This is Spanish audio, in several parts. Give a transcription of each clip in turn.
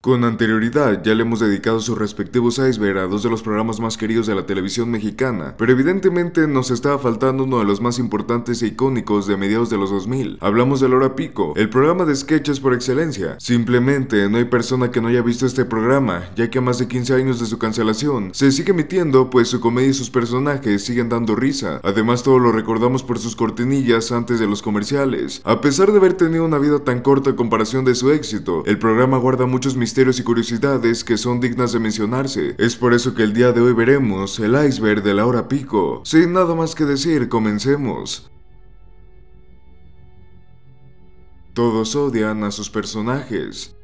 Con anterioridad ya le hemos dedicado sus respectivos iceberg a dos de los programas más queridos de la televisión mexicana, pero evidentemente nos estaba faltando uno de los más importantes e icónicos de mediados de los 2000. Hablamos de La Hora Pico, el programa de sketches por excelencia. Simplemente no hay persona que no haya visto este programa, ya que a más de 15 años de su cancelación se sigue emitiendo, pues su comedia y sus personajes siguen dando risa. Además, todos lo recordamos por sus cortinillas antes de los comerciales. A pesar de haber tenido una vida tan corta en comparación de su éxito, el programa guarda muchos misterios y curiosidades que son dignas de mencionarse. Es por eso que el día de hoy veremos el iceberg de La Hora Pico. Sin nada más que decir, comencemos. Todos odian a sus personajes.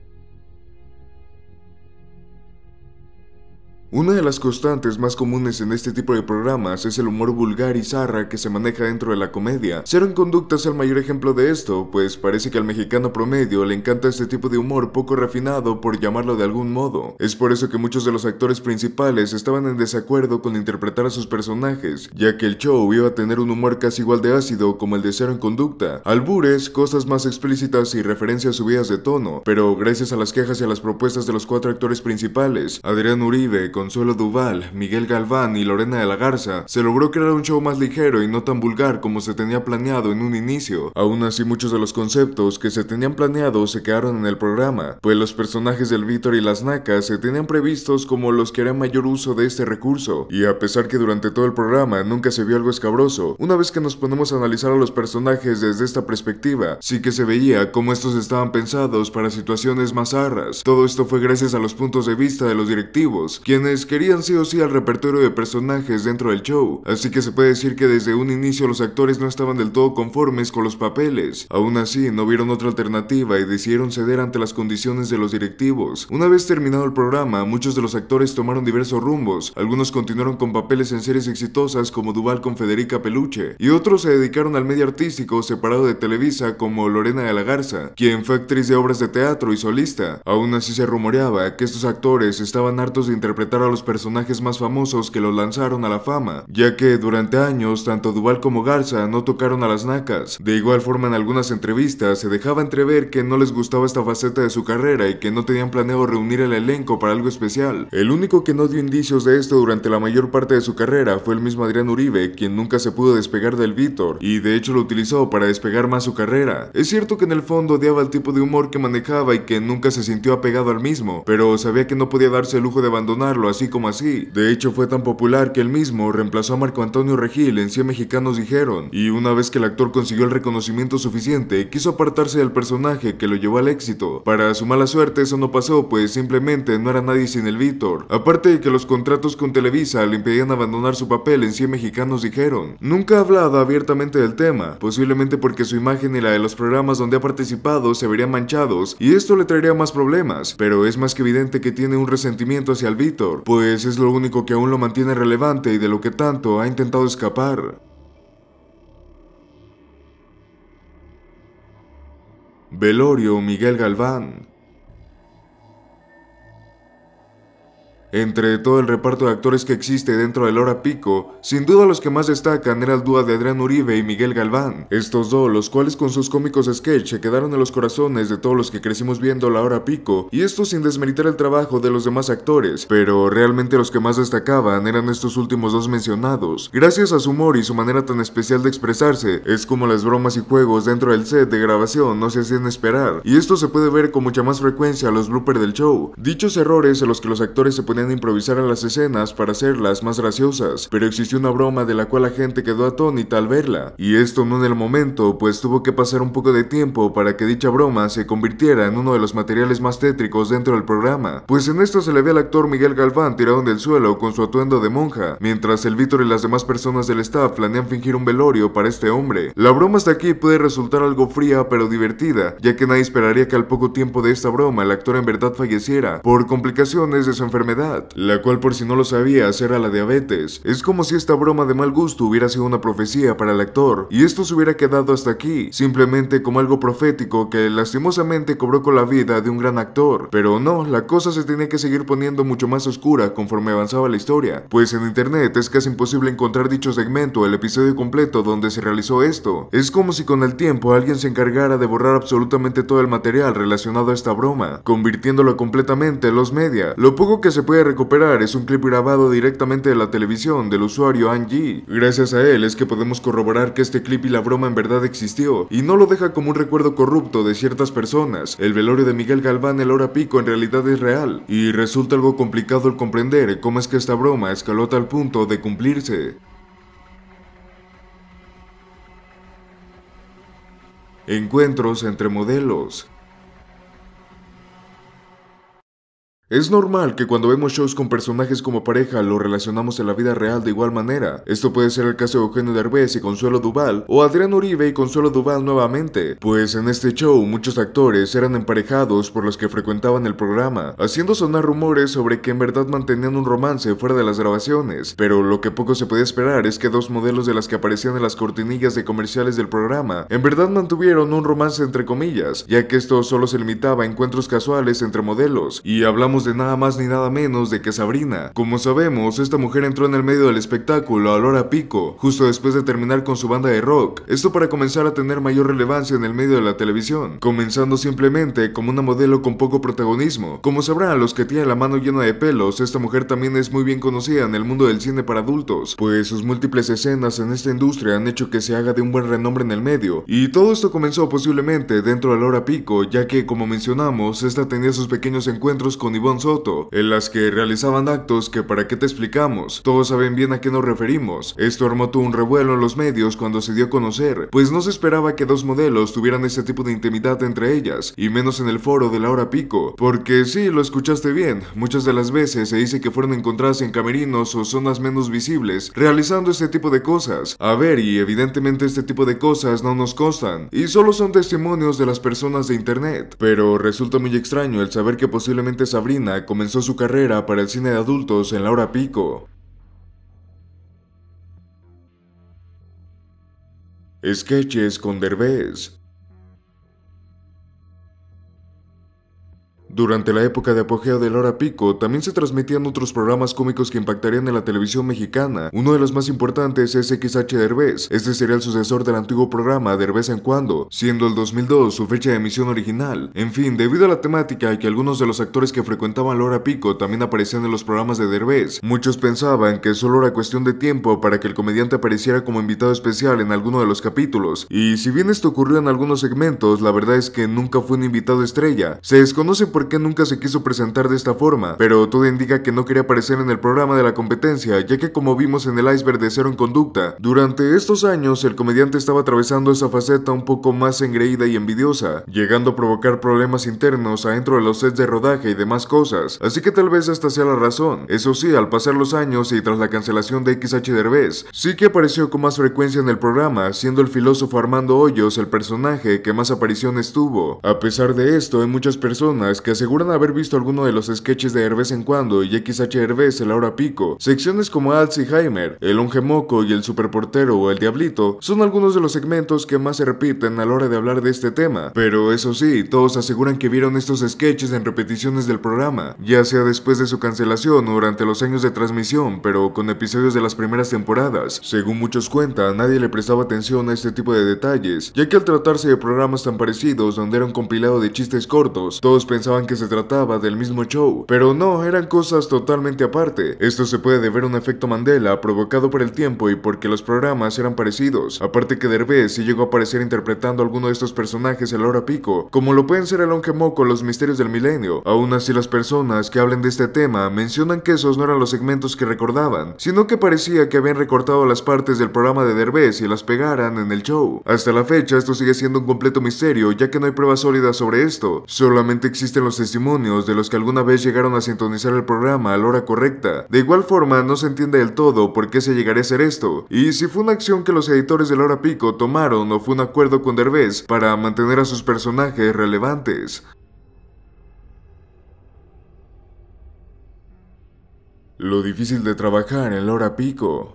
Una de las constantes más comunes en este tipo de programas es el humor vulgar y zarra que se maneja dentro de la comedia. Cero en Conducta es el mayor ejemplo de esto, pues parece que al mexicano promedio le encanta este tipo de humor poco refinado, por llamarlo de algún modo. Es por eso que muchos de los actores principales estaban en desacuerdo con interpretar a sus personajes, ya que el show iba a tener un humor casi igual de ácido como el de Cero en Conducta, albures, cosas más explícitas y referencias subidas de tono. Pero gracias a las quejas y a las propuestas de los cuatro actores principales, Adrián Uribe, Consuelo Duval, Miguel Galván y Lorena de la Garza, se logró crear un show más ligero y no tan vulgar como se tenía planeado en un inicio. Aún así, muchos de los conceptos que se tenían planeados se quedaron en el programa, pues los personajes del Víctor y las Nacas se tenían previstos como los que harían mayor uso de este recurso, y a pesar que durante todo el programa nunca se vio algo escabroso, una vez que nos ponemos a analizar a los personajes desde esta perspectiva, sí que se veía cómo estos estaban pensados para situaciones más zarras. Todo esto fue gracias a los puntos de vista de los directivos, quienes querían sí o sí al repertorio de personajes dentro del show, así que se puede decir que desde un inicio los actores no estaban del todo conformes con los papeles. Aún así, no vieron otra alternativa y decidieron ceder ante las condiciones de los directivos. Una vez terminado el programa, muchos de los actores tomaron diversos rumbos. Algunos continuaron con papeles en series exitosas como Duval con Federica Peluche, y otros se dedicaron al medio artístico separado de Televisa como Lorena de la Garza, quien fue actriz de obras de teatro y solista. Aún así se rumoreaba que estos actores estaban hartos de interpretar a los personajes más famosos que los lanzaron a la fama, ya que durante años tanto Duval como Garza no tocaron a las Nacas. De igual forma, en algunas entrevistas se dejaba entrever que no les gustaba esta faceta de su carrera y que no tenían planeado reunir el elenco para algo especial. El único que no dio indicios de esto durante la mayor parte de su carrera fue el mismo Adrián Uribe, quien nunca se pudo despegar del Víctor, y de hecho lo utilizó para despegar más su carrera. Es cierto que en el fondo odiaba el tipo de humor que manejaba y que nunca se sintió apegado al mismo, pero sabía que no podía darse el lujo de abandonarlo así como así. De hecho, fue tan popular que él mismo reemplazó a Marco Antonio Regil en 100 Mexicanos Dijeron, y una vez que el actor consiguió el reconocimiento suficiente, quiso apartarse del personaje que lo llevó al éxito. Para su mala suerte eso no pasó, pues simplemente no era nadie sin el Víctor. Aparte de que los contratos con Televisa le impedían abandonar su papel en 100 Mexicanos Dijeron. Nunca ha hablado abiertamente del tema, posiblemente porque su imagen y la de los programas donde ha participado se verían manchados, y esto le traería más problemas, pero es más que evidente que tiene un resentimiento hacia el Víctor, pues es lo único que aún lo mantiene relevante y de lo que tanto ha intentado escapar. Velorio Miguel Galván. Entre todo el reparto de actores que existe dentro de La Hora Pico, sin duda los que más destacan era el dúo de Adrián Uribe y Miguel Galván. Estos dos, los cuales con sus cómicos sketch se quedaron en los corazones de todos los que crecimos viendo La Hora Pico, y esto sin desmeritar el trabajo de los demás actores, pero realmente los que más destacaban eran estos últimos dos mencionados. Gracias a su humor y su manera tan especial de expresarse, es como las bromas y juegos dentro del set de grabación no se hacían esperar, y esto se puede ver con mucha más frecuencia a los bloopers del show. Dichos errores en los que los actores se ponían a improvisar en las escenas para hacerlas más graciosas, pero existió una broma de la cual la gente quedó atónita al verla, y esto no en el momento, pues tuvo que pasar un poco de tiempo para que dicha broma se convirtiera en uno de los materiales más tétricos dentro del programa, pues en esto se le ve al actor Miguel Galván tirado en el suelo con su atuendo de monja, mientras el Víctor y las demás personas del staff planean fingir un velorio para este hombre. La broma hasta aquí puede resultar algo fría pero divertida, ya que nadie esperaría que al poco tiempo de esta broma el actor en verdad falleciera por complicaciones de su enfermedad. enfermedad, la cual, por si no lo sabías, era la diabetes. Es como si esta broma de mal gusto hubiera sido una profecía para el actor, y esto se hubiera quedado hasta aquí, simplemente como algo profético que lastimosamente cobró con la vida de un gran actor. Pero no, la cosa se tenía que seguir poniendo mucho más oscura conforme avanzaba la historia, pues en internet es casi imposible encontrar dicho segmento o el episodio completo donde se realizó esto. Es como si con el tiempo alguien se encargara de borrar absolutamente todo el material relacionado a esta broma, convirtiéndolo completamente en los media. Lo poco que se puede recuperar es un clip grabado directamente de la televisión del usuario Angie. Gracias a él es que podemos corroborar que este clip y la broma en verdad existió, y no lo deja como un recuerdo corrupto de ciertas personas. El velorio de Miguel Galván el hora pico en realidad es real, y resulta algo complicado el comprender cómo es que esta broma escaló a tal punto de cumplirse. Encuentros entre modelos. Es normal que cuando vemos shows con personajes como pareja lo relacionamos en la vida real de igual manera. Esto puede ser el caso de Eugenio Derbez y Consuelo Duval, o Adrián Uribe y Consuelo Duval nuevamente, pues en este show muchos actores eran emparejados por los que frecuentaban el programa, haciendo sonar rumores sobre que en verdad mantenían un romance fuera de las grabaciones. Pero lo que poco se podía esperar es que dos modelos de las que aparecían en las cortinillas de comerciales del programa en verdad mantuvieron un romance entre comillas, ya que esto solo se limitaba a encuentros casuales entre modelos, y hablamos de nada más ni nada menos de que Sabrina. Como sabemos, esta mujer entró en el medio del espectáculo a la hora pico, justo después de terminar con su banda de rock, esto para comenzar a tener mayor relevancia en el medio de la televisión, comenzando simplemente como una modelo con poco protagonismo. Como sabrán los que tienen la mano llena de pelos, esta mujer también es muy bien conocida en el mundo del cine para adultos, pues sus múltiples escenas en esta industria han hecho que se haga de un buen renombre en el medio, y todo esto comenzó posiblemente dentro de la hora pico, ya que como mencionamos, esta tenía sus pequeños encuentros con Ivonne Soto, en las que realizaban actos que para qué te explicamos, todos saben bien a qué nos referimos. Esto armó todo un revuelo en los medios cuando se dio a conocer, pues no se esperaba que dos modelos tuvieran este tipo de intimidad entre ellas, y menos en el foro de la hora pico, porque sí, lo escuchaste bien, muchas de las veces se dice que fueron encontradas en camerinos o zonas menos visibles, realizando este tipo de cosas. A ver, y evidentemente este tipo de cosas no nos constan, y solo son testimonios de las personas de internet, pero resulta muy extraño el saber que posiblemente Sabrina comenzó su carrera para el cine de adultos en la hora pico. Sketches con Derbez. Durante la época de apogeo de la hora pico, también se transmitían otros programas cómicos que impactarían en la televisión mexicana. Uno de los más importantes es XH Derbez. Este sería el sucesor del antiguo programa Derbez en Cuando, siendo el 2002 su fecha de emisión original. En fin, debido a la temática y que algunos de los actores que frecuentaban la hora pico también aparecían en los programas de Derbez, muchos pensaban que solo era cuestión de tiempo para que el comediante apareciera como invitado especial en alguno de los capítulos. Y si bien esto ocurrió en algunos segmentos, la verdad es que nunca fue un invitado estrella. Se desconoce por qué nunca se quiso presentar de esta forma, pero todo indica que no quería aparecer en el programa de la competencia, ya que como vimos en el iceberg de Cero en Conducta, durante estos años el comediante estaba atravesando esa faceta un poco más engreída y envidiosa, llegando a provocar problemas internos adentro de los sets de rodaje y demás cosas, así que tal vez esta sea la razón. Eso sí, al pasar los años y tras la cancelación de XH Derbez, sí que apareció con más frecuencia en el programa, siendo el filósofo Armando Hoyos el personaje que más apariciones tuvo. A pesar de esto, hay muchas personas que aseguran haber visto alguno de los sketches de Derbez en Cuando y XH Derbez en la hora pico. Secciones como Alzheimer, El Longe Moco y El Superportero o El Diablito son algunos de los segmentos que más se repiten a la hora de hablar de este tema, pero eso sí, todos aseguran que vieron estos sketches en repeticiones del programa, ya sea después de su cancelación o durante los años de transmisión, pero con episodios de las primeras temporadas. Según muchos cuentan, nadie le prestaba atención a este tipo de detalles, ya que al tratarse de programas tan parecidos donde era un compilado de chistes cortos, todos pensaban que se trataba del mismo show, pero no, eran cosas totalmente aparte. Esto se puede deber a un efecto Mandela provocado por el tiempo y porque los programas eran parecidos, aparte que Derbez sí llegó a aparecer interpretando a alguno de estos personajes a la hora pico, como lo pueden ser El Longe Moco o Los Misterios del Milenio. Aún así, las personas que hablen de este tema mencionan que esos no eran los segmentos que recordaban, sino que parecía que habían recortado las partes del programa de Derbez y las pegaran en el show. Hasta la fecha esto sigue siendo un completo misterio, ya que no hay pruebas sólidas sobre esto, solamente existen los testimonios de los que alguna vez llegaron a sintonizar el programa a la hora correcta. De igual forma, no se entiende del todo por qué se llegaría a hacer esto, y si fue una acción que los editores de la hora pico tomaron o fue un acuerdo con Derbez para mantener a sus personajes relevantes. Lo difícil de trabajar en la hora pico.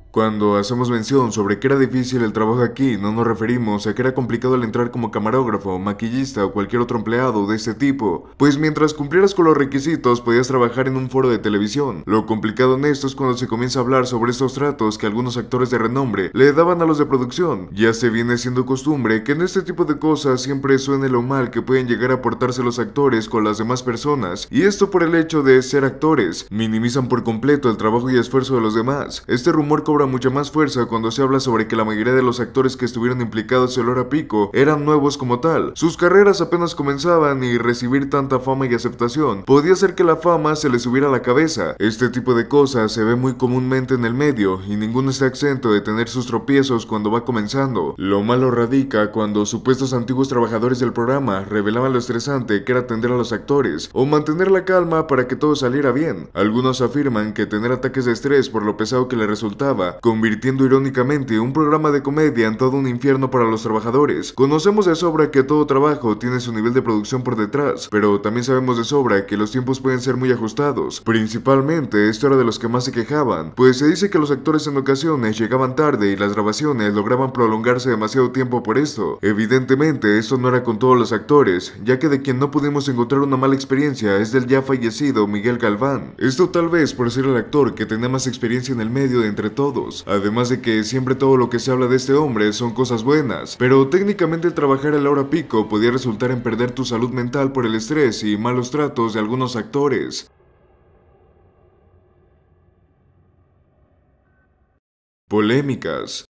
Cuando hacemos mención sobre que era difícil el trabajo aquí, no nos referimos a que era complicado el entrar como camarógrafo, maquillista o cualquier otro empleado de este tipo, pues mientras cumplieras con los requisitos podías trabajar en un foro de televisión. Lo complicado en esto es cuando se comienza a hablar sobre estos tratos que algunos actores de renombre le daban a los de producción. Ya se viene siendo costumbre que en este tipo de cosas siempre suene lo mal que pueden llegar a portarse los actores con las demás personas, y esto por el hecho de ser actores. Minimizan por completo el trabajo y esfuerzo de los demás. Este rumor cobra mucha más fuerza cuando se habla sobre que la mayoría de los actores que estuvieron implicados en la hora pico eran nuevos como tal. Sus carreras apenas comenzaban y recibir tanta fama y aceptación podía hacer que la fama se les subiera a la cabeza. Este tipo de cosas se ve muy comúnmente en el medio y ninguno está exento de tener sus tropiezos cuando va comenzando. Lo malo radica cuando supuestos antiguos trabajadores del programa revelaban lo estresante que era atender a los actores o mantener la calma para que todo saliera bien. Algunos afirman que tener ataques de estrés por lo pesado que les resultaba, convirtiendo irónicamente un programa de comedia en todo un infierno para los trabajadores. Conocemos de sobra que todo trabajo tiene su nivel de producción por detrás, pero también sabemos de sobra que los tiempos pueden ser muy ajustados. Principalmente esto era de los que más se quejaban, pues se dice que los actores en ocasiones llegaban tarde y las grabaciones lograban prolongarse demasiado tiempo por esto. Evidentemente esto no era con todos los actores, ya que de quien no pudimos encontrar una mala experiencia es del ya fallecido Miguel Galván. Esto tal vez por ser el actor que tenía más experiencia en el medio de entre todos. Además de que siempre todo lo que se habla de este hombre son cosas buenas, pero técnicamente trabajar a la hora pico podía resultar en perder tu salud mental por el estrés y malos tratos de algunos actores. Polémicas.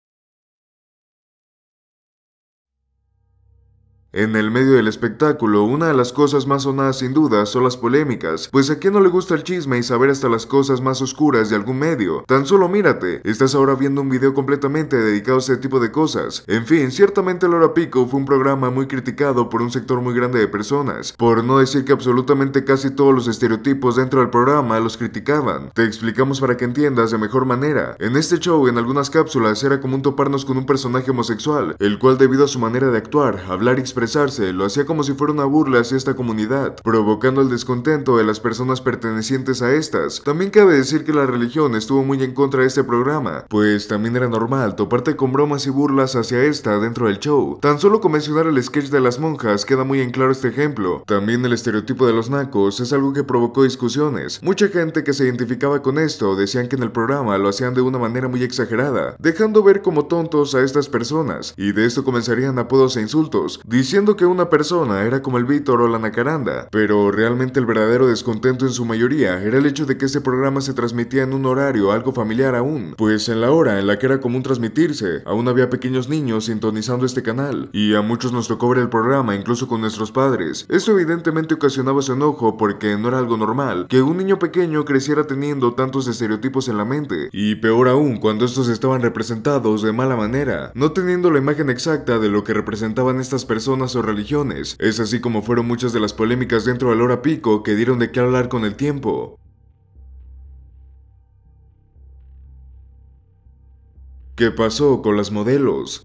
En el medio del espectáculo, una de las cosas más sonadas sin duda son las polémicas, pues a quién no le gusta el chisme y saber hasta las cosas más oscuras de algún medio. Tan solo mírate, estás ahora viendo un video completamente dedicado a este tipo de cosas. En fin, ciertamente La Hora Pico fue un programa muy criticado por un sector muy grande de personas, por no decir que absolutamente casi todos los estereotipos dentro del programa los criticaban. Te explicamos para que entiendas de mejor manera. En este show, en algunas cápsulas, era común toparnos con un personaje homosexual, el cual debido a su manera de actuar, hablar y expresarse, lo hacía como si fuera una burla hacia esta comunidad, provocando el descontento de las personas pertenecientes a estas. También cabe decir que la religión estuvo muy en contra de este programa, pues también era normal toparte con bromas y burlas hacia esta dentro del show. Tan solo con mencionar el sketch de las monjas queda muy en claro este ejemplo. También el estereotipo de los nacos es algo que provocó discusiones. Mucha gente que se identificaba con esto decían que en el programa lo hacían de una manera muy exagerada, dejando ver como tontos a estas personas, y de esto comenzarían apodos e insultos, diciendo que una persona era como el Víctor o la Nacaranda, pero realmente el verdadero descontento en su mayoría era el hecho de que este programa se transmitía en un horario algo familiar aún, pues en la hora en la que era común transmitirse, aún había pequeños niños sintonizando este canal, y a muchos nos tocó ver el programa incluso con nuestros padres. Esto evidentemente ocasionaba su enojo porque no era algo normal que un niño pequeño creciera teniendo tantos estereotipos en la mente, y peor aún cuando estos estaban representados de mala manera, no teniendo la imagen exacta de lo que representaban estas personas o religiones. Es así como fueron muchas de las polémicas dentro de La Hora Pico que dieron de qué hablar con el tiempo. ¿Qué pasó con las modelos?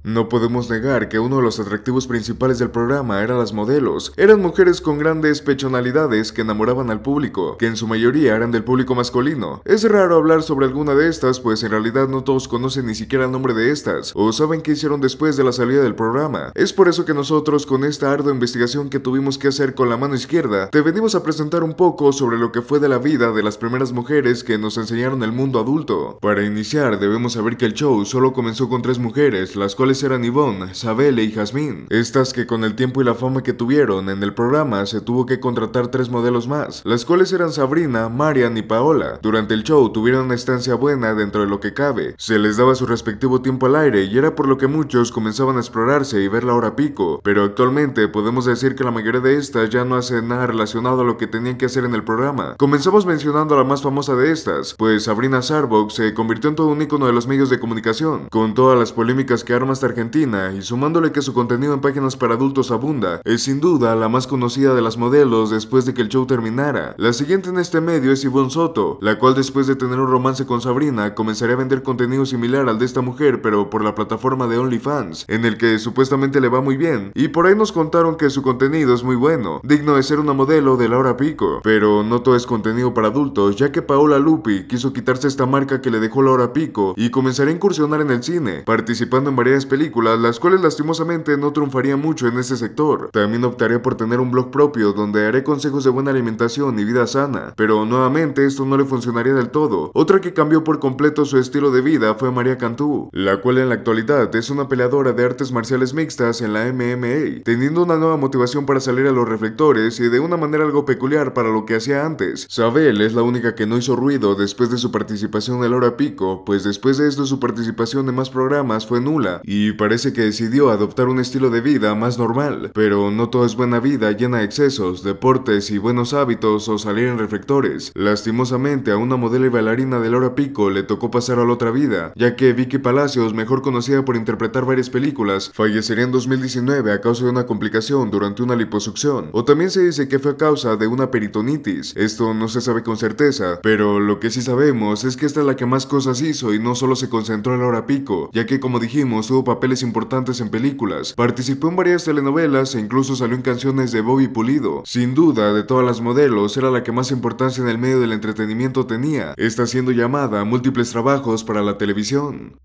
No podemos negar que uno de los atractivos principales del programa eran las modelos. Eran mujeres con grandes pechonalidades que enamoraban al público, que en su mayoría eran del público masculino. Es raro hablar sobre alguna de estas, pues en realidad no todos conocen ni siquiera el nombre de estas, o saben qué hicieron después de la salida del programa. Es por eso que nosotros, con esta ardua investigación que tuvimos que hacer con la mano izquierda, te venimos a presentar un poco sobre lo que fue de la vida de las primeras mujeres que nos enseñaron el mundo adulto. Para iniciar, debemos saber que el show solo comenzó con 3 mujeres, las cuales eran Yvonne, Sabele y Jazmín. Estas que con el tiempo y la fama que tuvieron en el programa se tuvo que contratar 3 modelos más, las cuales eran Sabrina, Marian y Paola. Durante el show tuvieron una estancia buena dentro de lo que cabe, se les daba su respectivo tiempo al aire y era por lo que muchos comenzaban a explorarse y ver La Hora Pico, pero actualmente podemos decir que la mayoría de estas ya no hacen nada relacionado a lo que tenían que hacer en el programa. Comenzamos mencionando a la más famosa de estas, pues Sabrina Sarbox se convirtió en todo un ícono de los medios de comunicación, con todas las polémicas que arma hasta Argentina, y sumándole que su contenido en páginas para adultos abunda, es sin duda la más conocida de las modelos después de que el show terminara. La siguiente en este medio es Ivonne Soto, la cual después de tener un romance con Sabrina, comenzaría a vender contenido similar al de esta mujer, pero por la plataforma de OnlyFans, en el que supuestamente le va muy bien, y por ahí nos contaron que su contenido es muy bueno, digno de ser una modelo de la hora pico. Pero no todo es contenido para adultos, ya que Paola Lupi quiso quitarse esta marca que le dejó la hora pico y comenzaría a incursionar en el cine, participando en varias películas, las cuales lastimosamente no triunfarían mucho en ese sector. También optaría por tener un blog propio donde haré consejos de buena alimentación y vida sana, pero nuevamente esto no le funcionaría del todo. Otra que cambió por completo su estilo de vida fue María Cantú, la cual en la actualidad es una peleadora de artes marciales mixtas en la MMA, teniendo una nueva motivación para salir a los reflectores y de una manera algo peculiar para lo que hacía antes. Sabel es la única que no hizo ruido después de su participación en la hora pico, pues después de esto su participación en más programas fue nula, y parece que decidió adoptar un estilo de vida más normal. Pero no todo es buena vida llena de excesos, deportes y buenos hábitos o salir en reflectores. Lastimosamente a una modelo y bailarina de la hora pico le tocó pasar a la otra vida, ya que Vicky Palacios, mejor conocida por interpretar varias películas, fallecería en 2019 a causa de una complicación durante una liposucción, o también se dice que fue a causa de una peritonitis. Esto no se sabe con certeza, pero lo que sí sabemos es que esta es la que más cosas hizo y no solo se concentró en la hora pico, ya que como dijimos tuvo papeles importantes en películas, participó en varias telenovelas e incluso salió en canciones de Bobby Pulido. Sin duda, de todas las modelos, era la que más importancia en el medio del entretenimiento tenía, esta siendo llamada a múltiples trabajos para la televisión.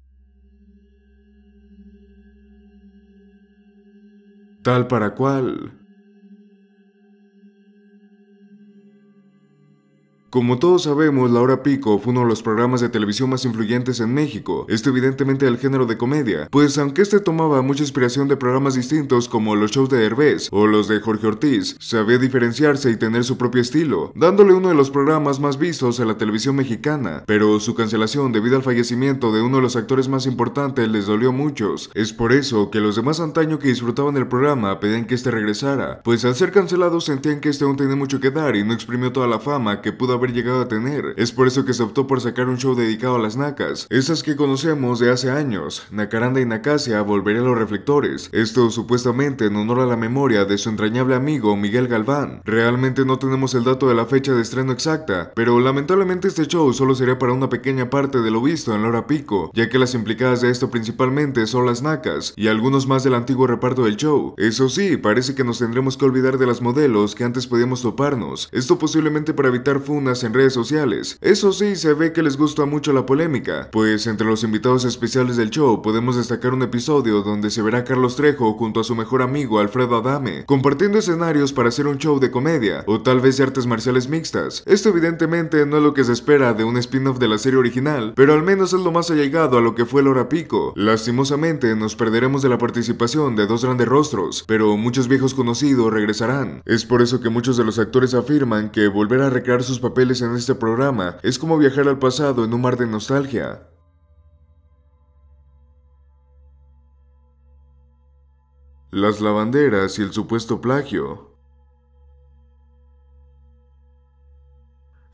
Tal para cual. Como todos sabemos, La Hora Pico fue uno de los programas de televisión más influyentes en México, esto evidentemente del género de comedia, pues aunque este tomaba mucha inspiración de programas distintos como los shows de Derbez o los de Jorge Ortiz, sabía diferenciarse y tener su propio estilo, dándole uno de los programas más vistos a la televisión mexicana, pero su cancelación debido al fallecimiento de uno de los actores más importantes les dolió a muchos. Es por eso que los demás antaño que disfrutaban del programa pedían que este regresara, pues al ser cancelado sentían que este aún tenía mucho que dar y no exprimió toda la fama que pudo haber llegado a tener. Es por eso que se optó por sacar un show dedicado a las nacas, esas que conocemos de hace años. Nacaranda y Nacasia volvería a los reflectores, esto supuestamente en honor a la memoria de su entrañable amigo Miguel Galván. Realmente no tenemos el dato de la fecha de estreno exacta, pero lamentablemente este show solo sería para una pequeña parte de lo visto en La Hora Pico, ya que las implicadas de esto principalmente son las nacas y algunos más del antiguo reparto del show. Eso sí, parece que nos tendremos que olvidar de las modelos que antes podíamos toparnos, esto posiblemente para evitar funas en redes sociales. Eso sí, se ve que les gusta mucho la polémica, pues entre los invitados especiales del show podemos destacar un episodio donde se verá a Carlos Trejo junto a su mejor amigo Alfredo Adame, compartiendo escenarios para hacer un show de comedia, o tal vez de artes marciales mixtas. Esto evidentemente no es lo que se espera de un spin-off de la serie original, pero al menos es lo más allegado a lo que fue La Hora Pico. Lastimosamente nos perderemos de la participación de dos grandes rostros, pero muchos viejos conocidos regresarán. Es por eso que muchos de los actores afirman que volver a recrear sus papeles en este programa es como viajar al pasado en un mar de nostalgia. Las lavanderas y el supuesto plagio.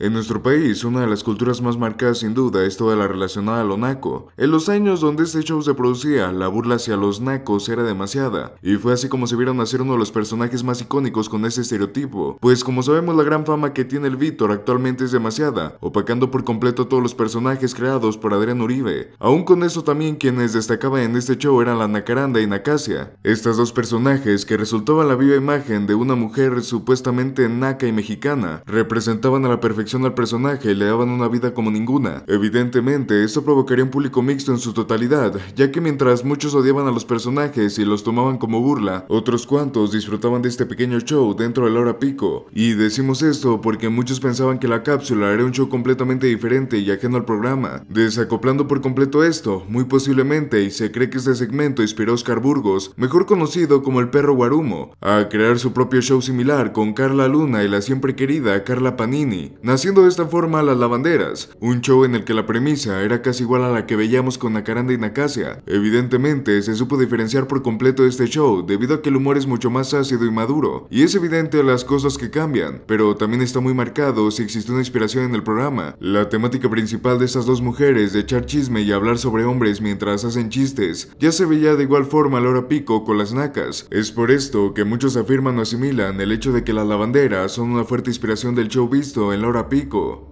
En nuestro país, una de las culturas más marcadas sin duda es toda la relacionada a lo naco. En los años donde este show se producía, la burla hacia los nacos era demasiada, y fue así como se vieron nacer uno de los personajes más icónicos con ese estereotipo, pues como sabemos la gran fama que tiene el Víctor actualmente es demasiada, opacando por completo todos los personajes creados por Adrián Uribe. Aún con eso también quienes destacaban en este show eran la Nacaranda y Nacasia, estas dos personajes que resultaban la viva imagen de una mujer supuestamente naca y mexicana, representaban a la perfección al personaje y le daban una vida como ninguna. Evidentemente, esto provocaría un público mixto en su totalidad, ya que mientras muchos odiaban a los personajes y los tomaban como burla, otros cuantos disfrutaban de este pequeño show dentro de La Hora Pico. Y decimos esto porque muchos pensaban que la cápsula era un show completamente diferente y ajeno al programa, desacoplando por completo esto, muy posiblemente, y se cree que este segmento inspiró a Oscar Burgos, mejor conocido como el Perro Guarumo, a crear su propio show similar con Carla Luna y la siempre querida Carla Panini. haciendo de esta forma a Las Lavanderas, un show en el que la premisa era casi igual a la que veíamos con Nacaranda y Nacasia. Evidentemente, se supo diferenciar por completo de este show, debido a que el humor es mucho más ácido y maduro, y es evidente las cosas que cambian, pero también está muy marcado si existe una inspiración en el programa. La temática principal de estas dos mujeres, de echar chisme y hablar sobre hombres mientras hacen chistes, ya se veía de igual forma a la hora pico con las nacas. Es por esto que muchos afirman o asimilan el hecho de que las lavanderas son una fuerte inspiración del show visto en la hora pico.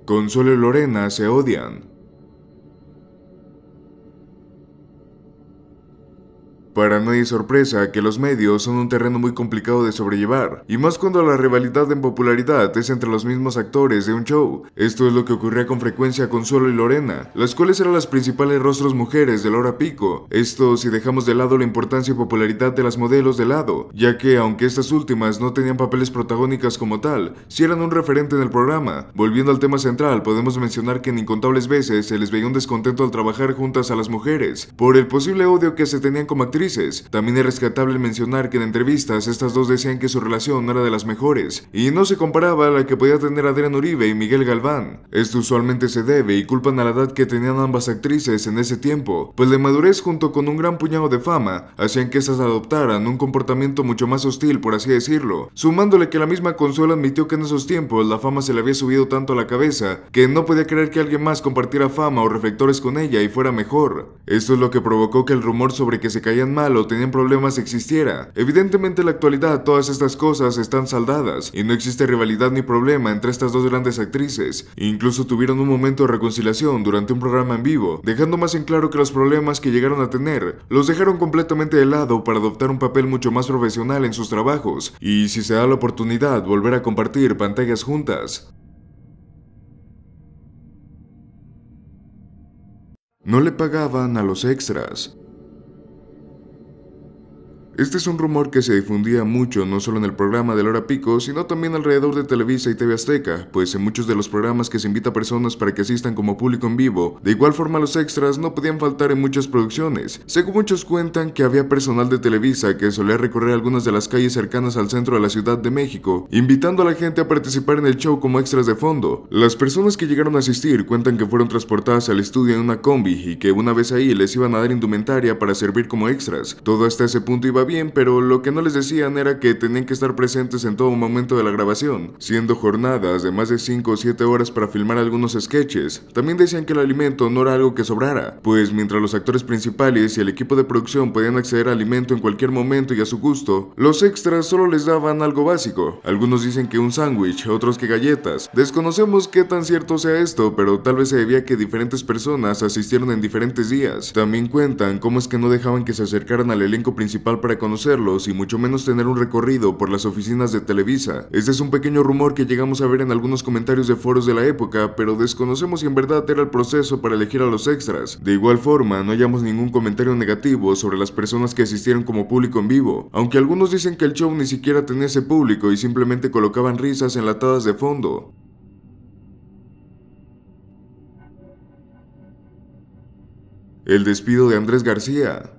Consuelo y Lorena se odian. Para nadie es sorpresa que los medios son un terreno muy complicado de sobrellevar, y más cuando la rivalidad en popularidad es entre los mismos actores de un show. Esto es lo que ocurría con frecuencia con Consuelo y Lorena, las cuales eran las principales rostros mujeres de la hora pico. Esto si dejamos de lado la importancia y popularidad de las modelos de lado, ya que aunque estas últimas no tenían papeles protagónicas como tal, sí eran un referente en el programa. Volviendo al tema central, podemos mencionar que en incontables veces se les veía un descontento al trabajar juntas a las mujeres, por el posible odio que se tenían como actrices. También es rescatable mencionar que en entrevistas estas dos decían que su relación no era de las mejores, y no se comparaba a la que podía tener Adrián Uribe y Miguel Galván. Esto usualmente se debe y culpan a la edad que tenían ambas actrices en ese tiempo, pues la inmadurez junto con un gran puñado de fama hacían que estas adoptaran un comportamiento mucho más hostil, por así decirlo, sumándole que la misma Consuelo admitió que en esos tiempos la fama se le había subido tanto a la cabeza que no podía creer que alguien más compartiera fama o reflectores con ella y fuera mejor. Esto es lo que provocó que el rumor sobre que se caían mal o tenían problemas existiera. Evidentemente en la actualidad todas estas cosas están saldadas y no existe rivalidad ni problema entre estas dos grandes actrices. Incluso tuvieron un momento de reconciliación durante un programa en vivo, dejando más en claro que los problemas que llegaron a tener los dejaron completamente de lado para adoptar un papel mucho más profesional en sus trabajos y, si se da la oportunidad, volver a compartir pantallas juntas. No le pagaban a los extras. Este es un rumor que se difundía mucho no solo en el programa de la hora pico, sino también alrededor de Televisa y TV Azteca, pues en muchos de los programas que se invita a personas para que asistan como público en vivo, de igual forma los extras no podían faltar en muchas producciones. Según muchos cuentan que había personal de Televisa que solía recorrer algunas de las calles cercanas al centro de la Ciudad de México, invitando a la gente a participar en el show como extras de fondo. Las personas que llegaron a asistir cuentan que fueron transportadas al estudio en una combi y que una vez ahí les iban a dar indumentaria para servir como extras. Todo hasta ese punto iba bien, pero lo que no les decían era que tenían que estar presentes en todo momento de la grabación, siendo jornadas de más de 5 o 7 horas para filmar algunos sketches. También decían que el alimento no era algo que sobrara, pues mientras los actores principales y el equipo de producción podían acceder a alimento en cualquier momento y a su gusto, los extras solo les daban algo básico. Algunos dicen que un sándwich, otros que galletas. Desconocemos qué tan cierto sea esto, pero tal vez se debía a que diferentes personas asistieron en diferentes días. También cuentan cómo es que no dejaban que se acercaran al elenco principal para conocerlos y mucho menos tener un recorrido por las oficinas de Televisa. Este es un pequeño rumor que llegamos a ver en algunos comentarios de foros de la época, pero desconocemos si en verdad era el proceso para elegir a los extras. De igual forma, no hallamos ningún comentario negativo sobre las personas que asistieron como público en vivo, aunque algunos dicen que el show ni siquiera tenía ese público y simplemente colocaban risas enlatadas de fondo. El despido de Andrés García.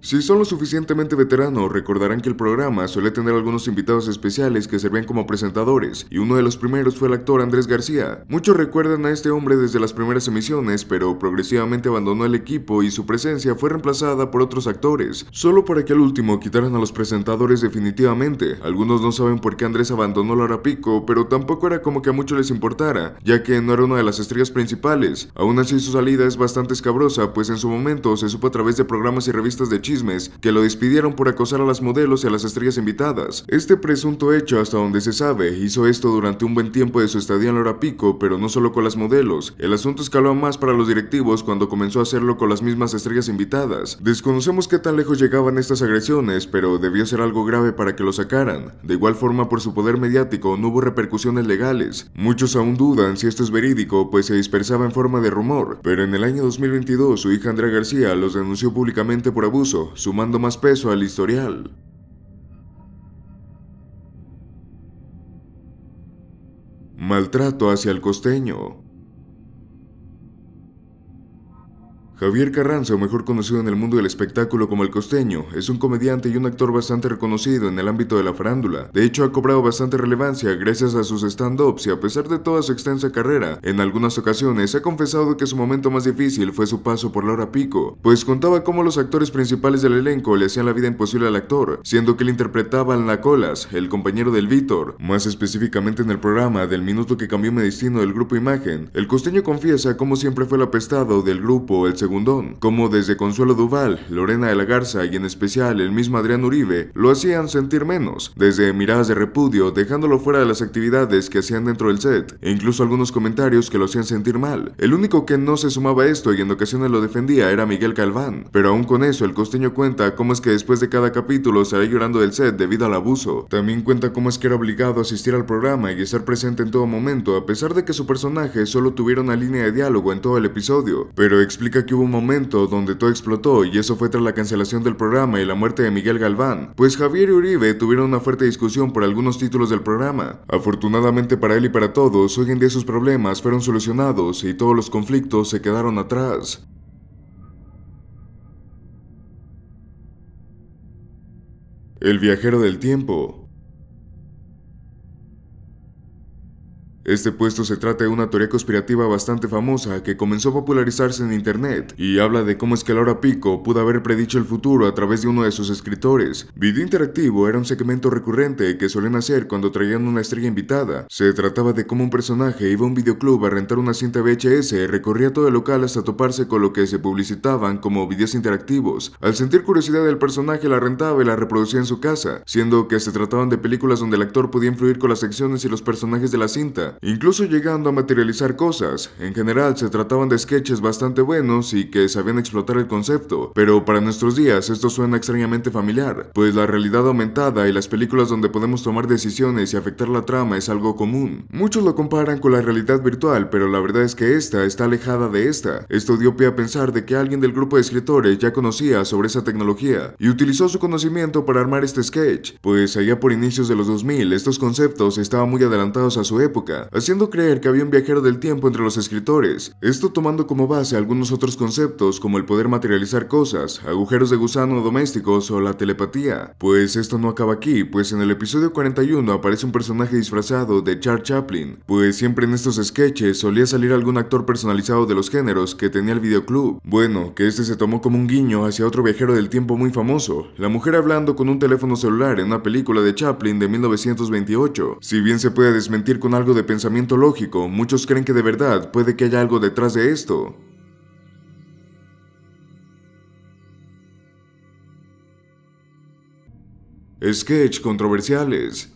Si son lo suficientemente veteranos, recordarán que el programa suele tener algunos invitados especiales que servían como presentadores, y uno de los primeros fue el actor Andrés García. Muchos recuerdan a este hombre desde las primeras emisiones, pero progresivamente abandonó el equipo y su presencia fue reemplazada por otros actores, solo para que al último quitaran a los presentadores definitivamente. Algunos no saben por qué Andrés abandonó la hora pico, pero tampoco era como que a muchos les importara, ya que no era una de las estrellas principales. Aún así su salida es bastante escabrosa, pues en su momento se supo a través de programas y revistas de chismes que lo despidieron por acosar a las modelos y a las estrellas invitadas. Este presunto hecho, hasta donde se sabe, hizo esto durante un buen tiempo de su estadía en la hora pico, pero no solo con las modelos. El asunto escaló más para los directivos cuando comenzó a hacerlo con las mismas estrellas invitadas. Desconocemos qué tan lejos llegaban estas agresiones, pero debió ser algo grave para que lo sacaran. De igual forma, por su poder mediático no hubo repercusiones legales. Muchos aún dudan si esto es verídico, pues se dispersaba en forma de rumor, pero en el año 2022 su hija Andrea García los denunció públicamente por abuso, sumando más peso al historial. Maltrato hacia el costeño. Javier Carranza, o mejor conocido en el mundo del espectáculo como El Costeño, es un comediante y un actor bastante reconocido en el ámbito de la farándula. De hecho, ha cobrado bastante relevancia gracias a sus stand-ups y a pesar de toda su extensa carrera, en algunas ocasiones ha confesado que su momento más difícil fue su paso por la hora pico, pues contaba cómo los actores principales del elenco le hacían la vida imposible al actor, siendo que él interpretaba al Nacolas, el compañero del Víctor. Más específicamente en el programa del minuto que cambió mi destino del grupo Imagen, El Costeño confiesa cómo siempre fue el apestado del grupo El Segundón, como desde Consuelo Duval, Lorena de la Garza y en especial el mismo Adrián Uribe lo hacían sentir menos, desde miradas de repudio dejándolo fuera de las actividades que hacían dentro del set, e incluso algunos comentarios que lo hacían sentir mal. El único que no se sumaba a esto y en ocasiones lo defendía era Miguel Calván, pero aún con eso El Costeño cuenta cómo es que después de cada capítulo salía llorando del set debido al abuso. También cuenta cómo es que era obligado a asistir al programa y estar presente en todo momento a pesar de que su personaje solo tuviera una línea de diálogo en todo el episodio, pero explica que hubo un momento donde todo explotó y eso fue tras la cancelación del programa y la muerte de Miguel Galván, pues Javier y Uribe tuvieron una fuerte discusión por algunos títulos del programa. Afortunadamente para él y para todos, hoy en día sus problemas fueron solucionados y todos los conflictos se quedaron atrás. El viajero del tiempo. Este puesto se trata de una teoría conspirativa bastante famosa que comenzó a popularizarse en internet y habla de cómo es que la hora pico pudo haber predicho el futuro a través de uno de sus escritores. Video interactivo era un segmento recurrente que solían hacer cuando traían una estrella invitada. Se trataba de cómo un personaje iba a un videoclub a rentar una cinta VHS, recorría todo el local hasta toparse con lo que se publicitaban como videos interactivos. Al sentir curiosidad del personaje la rentaba y la reproducía en su casa, siendo que se trataban de películas donde el actor podía influir con las secciones y los personajes de la cinta, incluso llegando a materializar cosas. En general se trataban de sketches bastante buenos y que sabían explotar el concepto, pero para nuestros días esto suena extrañamente familiar, pues la realidad aumentada y las películas donde podemos tomar decisiones y afectar la trama es algo común. Muchos lo comparan con la realidad virtual, pero la verdad es que esta está alejada de esta. Esto dio pie a pensar de que alguien del grupo de escritores ya conocía sobre esa tecnología y utilizó su conocimiento para armar este sketch, pues allá por inicios de los 2000 estos conceptos estaban muy adelantados a su época, haciendo creer que había un viajero del tiempo entre los escritores, esto tomando como base algunos otros conceptos como el poder materializar cosas, agujeros de gusano domésticos o la telepatía. Pues esto no acaba aquí, pues en el episodio 41 aparece un personaje disfrazado de Charles Chaplin, pues siempre en estos sketches solía salir algún actor personalizado de los géneros que tenía el videoclub. Bueno, que este se tomó como un guiño hacia otro viajero del tiempo muy famoso, la mujer hablando con un teléfono celular en una película de Chaplin de 1928. Si bien se puede desmentir con algo de pensamiento lógico, muchos creen que de verdad puede que haya algo detrás de esto. Sketch controversiales.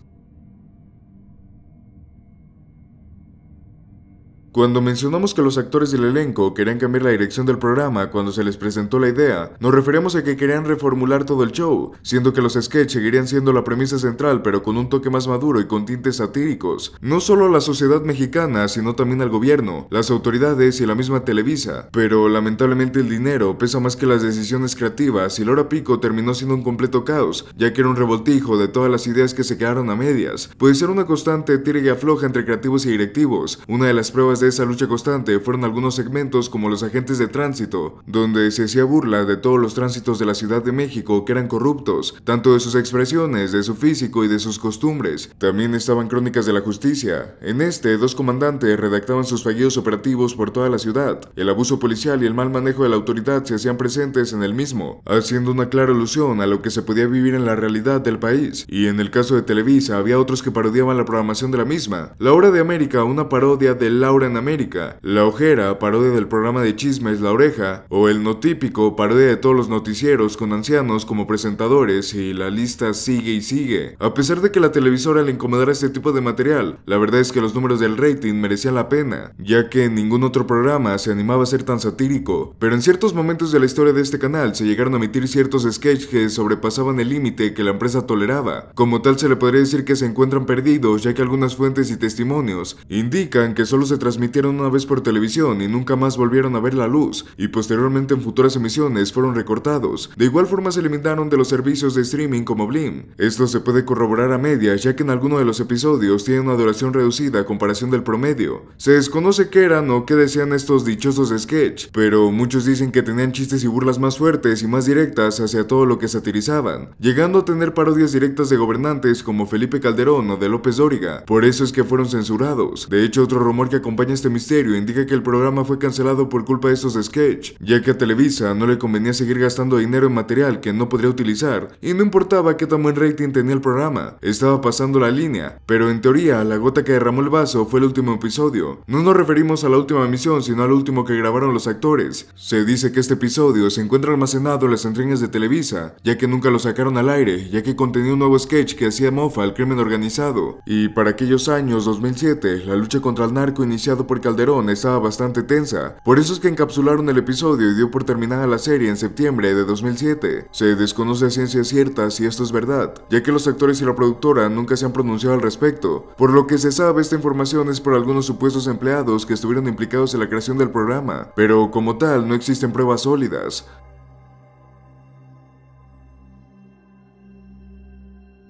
Cuando mencionamos que los actores del elenco querían cambiar la dirección del programa cuando se les presentó la idea, nos referíamos a que querían reformular todo el show, siendo que los sketches seguirían siendo la premisa central pero con un toque más maduro y con tintes satíricos, no solo a la sociedad mexicana sino también al gobierno, las autoridades y la misma Televisa. Pero lamentablemente el dinero pesa más que las decisiones creativas y la hora pico terminó siendo un completo caos, ya que era un revoltijo de todas las ideas que se quedaron a medias. Puede ser una constante tira y afloja entre creativos y directivos. Una de las pruebas de esa lucha constante fueron algunos segmentos como los agentes de tránsito, donde se hacía burla de todos los tránsitos de la Ciudad de México que eran corruptos, tanto de sus expresiones, de su físico y de sus costumbres. También estaban Crónicas de la Justicia. En este, dos comandantes redactaban sus fallidos operativos por toda la ciudad. El abuso policial y el mal manejo de la autoridad se hacían presentes en el mismo, haciendo una clara alusión a lo que se podía vivir en la realidad del país. Y en el caso de Televisa, había otros que parodiaban la programación de la misma. La Hora de América, una parodia de Laura en América, La Ojera, parodia del programa de chismes La Oreja, o El Notípico, parodia de todos los noticieros con ancianos como presentadores, y la lista sigue y sigue. A pesar de que la televisora le incomodara este tipo de material, la verdad es que los números del rating merecían la pena, ya que ningún otro programa se animaba a ser tan satírico. Pero en ciertos momentos de la historia de este canal se llegaron a emitir ciertos sketches que sobrepasaban el límite que la empresa toleraba. Como tal se le podría decir que se encuentran perdidos, ya que algunas fuentes y testimonios indican que solo se transmitieron transmitieron una vez por televisión y nunca más volvieron a ver la luz, y posteriormente en futuras emisiones fueron recortados. De igual forma se eliminaron de los servicios de streaming como Blim. Esto se puede corroborar a medias, ya que en alguno de los episodios tienen una duración reducida a comparación del promedio. Se desconoce qué eran o qué decían estos dichosos sketch, pero muchos dicen que tenían chistes y burlas más fuertes y más directas hacia todo lo que satirizaban, llegando a tener parodias directas de gobernantes como Felipe Calderón o de López Dóriga. Por eso es que fueron censurados. De hecho, otro rumor que acompaña este misterio indica que el programa fue cancelado por culpa de estos sketch, ya que a Televisa no le convenía seguir gastando dinero en material que no podría utilizar, y no importaba qué tan buen rating tenía el programa, estaba pasando la línea. Pero en teoría, la gota que derramó el vaso fue el último episodio. No nos referimos a la última emisión, sino al último que grabaron los actores. Se dice que este episodio se encuentra almacenado en las entrañas de Televisa, ya que nunca lo sacaron al aire, ya que contenía un nuevo sketch que hacía mofa al crimen organizado. Y para aquellos años 2007, la lucha contra el narco iniciado por Calderón estaba bastante tensa. Por eso es que encapsularon el episodio y dio por terminada la serie en septiembre de 2007. Se desconoce a ciencia cierta si esto es verdad, ya que los actores y la productora nunca se han pronunciado al respecto. Por lo que se sabe, esta información es por algunos supuestos empleados que estuvieron implicados en la creación del programa, pero como tal no existen pruebas sólidas.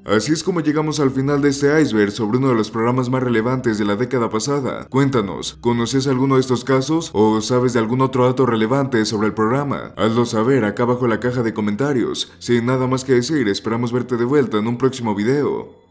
Así es como llegamos al final de este iceberg sobre uno de los programas más relevantes de la década pasada. Cuéntanos, ¿conoces alguno de estos casos o sabes de algún otro dato relevante sobre el programa? Hazlo saber acá abajo en la caja de comentarios. Sin nada más que decir, esperamos verte de vuelta en un próximo video.